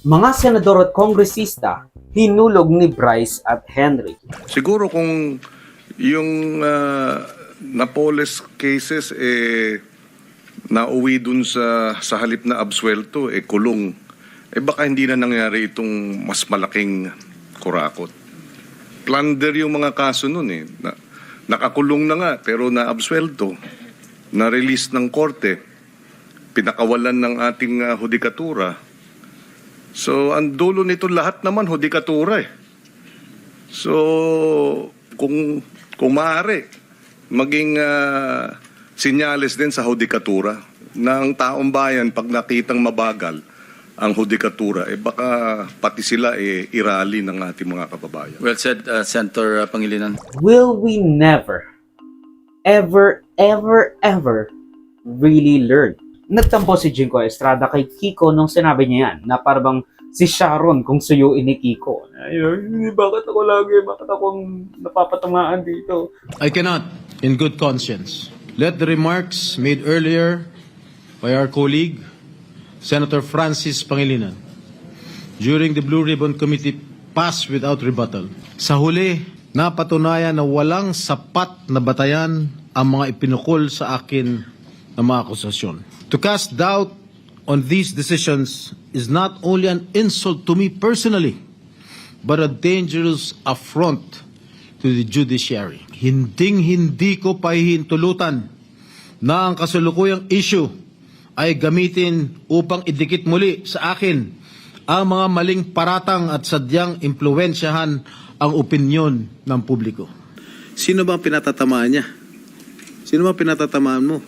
Mga senador at kongresista, hinulog ni Bryce at Henry. Siguro kung yung Napoles cases nauwi dun sa halip na absuelto kulong, baka hindi na nangyari itong mas malaking kurakot. Plunder yung mga kaso nun nakakulong na nga pero na-absuelto, na-release ng korte, pinakawalan ng ating hudikatura. So, ang dulo nito lahat naman hudikatura So, kung maaari, maging sinyales din sa hudikatura na ang taong bayan pag nakitang mabagal ang hudikatura, baka pati sila irali ng ating mga kababayan. Well said, Senator Pangilinan. Will we never, ever really learn? Nagtampo si Jinko Estrada kay Kiko nung sinabi niya yan, na parang si Sharon kung suyuin ni Kiko. Ay, bakit akong napapatamaan dito? I cannot, in good conscience, let the remarks made earlier by our colleague, Senator Francis Pangilinan, during the Blue Ribbon Committee pass without rebuttal. Sa huli, napatunayan na walang sapat na batayan ang mga ipinukol sa akin ng mga akusasyon. To cast doubt on these decisions is not only an insult to me personally, but a dangerous affront to the judiciary. Hinding-hindi ko pahihintulutan na ang kasalukuyang issue ay gamitin upang idikit muli sa akin ang mga maling paratang at sadyang impluwensyahan ang opinyon ng publiko. Sino ba ang pinatatamaan niya? Sino ba ang pinatatamaan mo?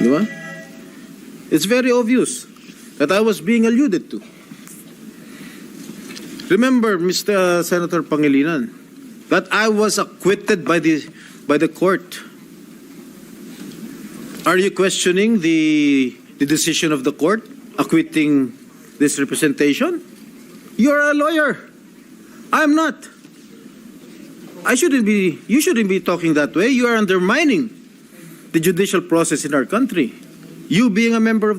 Di ba? It's very obvious that I was being alluded to. Remember, Mr. Senator Pangilinan, that I was acquitted by the court. Are you questioning the decision of the court acquitting this representation? You're a lawyer. I'm not. You shouldn't be talking that way. You are undermining the judicial process in our country. You being a member of the